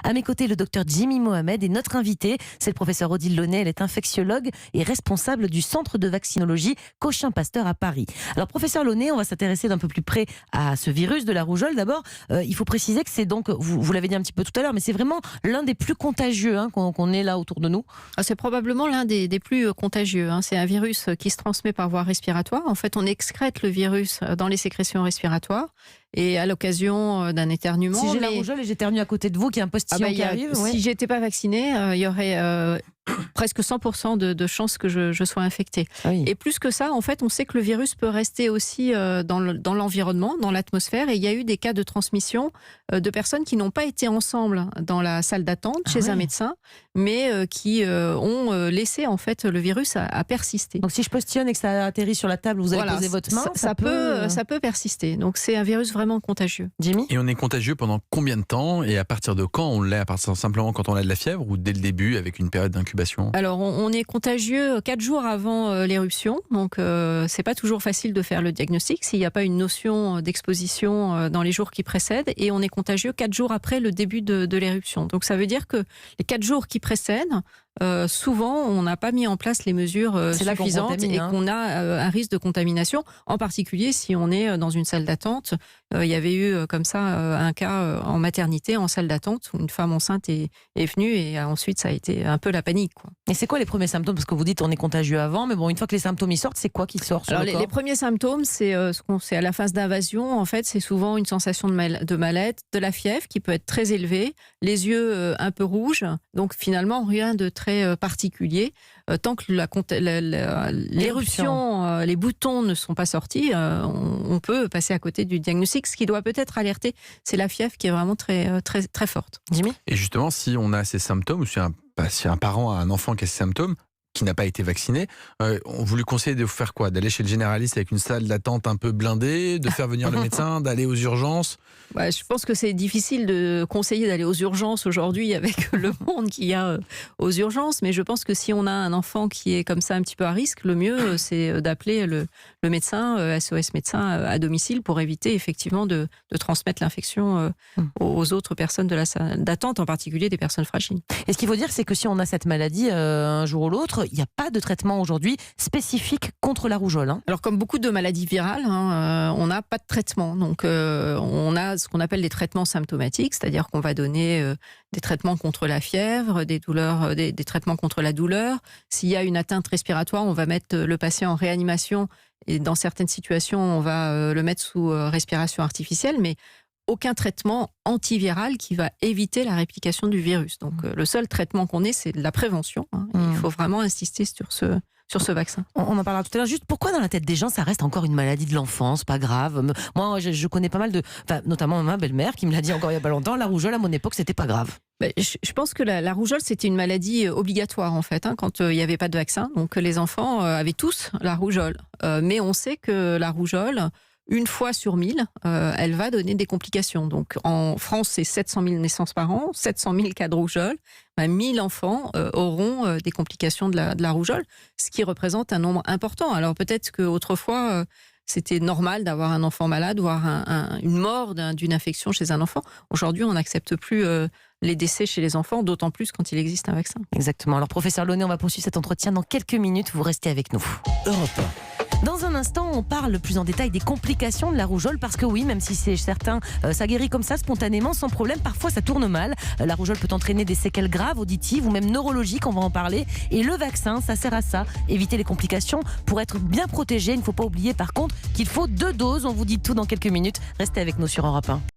À mes côtés, le docteur Jimmy Mohamed et notre invité, c'est le professeur Odile Launay. Elle est infectiologue et responsable du centre de vaccinologie Cochin-Pasteur à Paris. Alors professeur Launay, on va s'intéresser d'un peu plus près à ce virus de la rougeole. D'abord, il faut préciser que c'est donc, vous l'avez dit un petit peu tout à l'heure, mais c'est vraiment l'un des plus contagieux qu'on ait là autour de nous. C'est probablement l'un des plus contagieux. C'est un virus qui se transmet par voie respiratoire. En fait, on excrète le virus dans les sécrétions respiratoires et à l'occasion d'un éternuement. Si j'ai la rougeole et j'éternue à côté de vous, qu'il y a un postillon qui arrive. Si j'étais pas vaccinée, il y aurait presque 100% de chances que je sois infectée. Ah oui. Et plus que ça, en fait, on sait que le virus peut rester aussi dans l'environnement, dans l'atmosphère. Et il y a eu des cas de transmission de personnes qui n'ont pas été ensemble dans la salle d'attente chez un médecin, mais qui ont laissé en fait le virus à persister. Donc si je postillonne et que ça atterrit sur la table, vous allez poser votre main, ça peut persister. Donc c'est un virus vraiment contagieux. Jimmy ? Et on est contagieux pendant combien de temps et à partir de quand on l'est? À partir simplement quand on a de la fièvre ou dès le début avec une période d'incubation? Alors on est contagieux 4 jours avant l'éruption, donc c'est pas toujours facile de faire le diagnostic s'il n'y a pas une notion d'exposition dans les jours qui précèdent, et on est contagieux 4 jours après le début de l'éruption. Donc ça veut dire que les 4 jours qui précèdent, souvent on n'a pas mis en place les mesures suffisantes et qu'on a un risque de contamination, en particulier si on est dans une salle d'attente. Il y avait eu comme ça un cas en maternité, en salle d'attente, où une femme enceinte est venue et ensuite ça a été un peu la panique, quoi. Et c'est quoi les premiers symptômes? Parce que vous dites on est contagieux avant, mais bon, une fois que les symptômes y sortent, c'est quoi qui sort sur le corps? Les premiers symptômes, c'est ce qu'on sait à la phase d'invasion. En fait, c'est souvent une sensation de mal-être, de la fièvre qui peut être très élevée, les yeux un peu rouges. Donc finalement, rien de très particulier. Tant que l'éruption, les boutons ne sont pas sortis, on peut passer à côté du diagnostic. Ce qui doit peut-être alerter, c'est la fièvre qui est vraiment très, très, très forte. Jimmy ? Et justement, si on a ces symptômes, ou si un parent a un enfant qui a ces symptômes, qui n'a pas été vacciné, vous lui conseillez de faire quoi? D'aller chez le généraliste avec une salle d'attente un peu blindée, de faire venir le médecin, d'aller aux urgences? Je pense que c'est difficile de conseiller d'aller aux urgences aujourd'hui avec le monde qu'il y a aux urgences, mais je pense que si on a un enfant qui est comme ça un petit peu à risque, le mieux c'est d'appeler le médecin, SOS médecin à domicile, pour éviter effectivement de transmettre l'infection aux autres personnes de la salle d'attente, en particulier des personnes fragiles. Et ce qu'il faut dire, c'est que si on a cette maladie un jour ou l'autre, il n'y a pas de traitement aujourd'hui spécifique contre la rougeole. Alors comme beaucoup de maladies virales, on n'a pas de traitement. Donc on a ce qu'on appelle des traitements symptomatiques, c'est-à-dire qu'on va donner des traitements contre la fièvre, des douleurs, des traitements contre la douleur. S'il y a une atteinte respiratoire, on va mettre le patient en réanimation, et dans certaines situations, on va le mettre sous respiration artificielle, mais aucun traitement antiviral qui va éviter la réplication du virus. Donc le seul traitement qu'on ait, c'est de la prévention. Il faut vraiment insister sur ce vaccin. On en parlera tout à l'heure. Juste pourquoi dans la tête des gens, ça reste encore une maladie de l'enfance, pas grave? Moi, je connais pas mal notamment ma belle-mère qui me l'a dit encore il y a pas longtemps, la rougeole à mon époque, c'était pas grave. Je pense que la rougeole, c'était une maladie obligatoire en fait, quand il n'y avait pas de vaccin. Donc les enfants avaient tous la rougeole. Mais on sait que la rougeole, une fois sur 1000, elle va donner des complications. Donc en France, c'est 700 000 naissances par an, 700 000 cas de rougeole. 1000 enfants auront des complications de la rougeole, ce qui représente un nombre important. Alors peut-être qu'autrefois, c'était normal d'avoir un enfant malade, voire une mort d'une infection chez un enfant. Aujourd'hui, on n'accepte plus les décès chez les enfants, d'autant plus quand il existe un vaccin. Exactement. Alors professeur Launay, on va poursuivre cet entretien dans quelques minutes. Vous restez avec nous. Europe 1. Dans un instant, on parle plus en détail des complications de la rougeole, parce que oui, même si c'est certain, ça guérit comme ça spontanément, sans problème, parfois ça tourne mal. La rougeole peut entraîner des séquelles graves, auditives ou même neurologiques, on va en parler. Et le vaccin, ça sert à ça, éviter les complications pour être bien protégé. Il ne faut pas oublier par contre qu'il faut 2 doses. On vous dit tout dans quelques minutes. Restez avec nous sur Europe 1.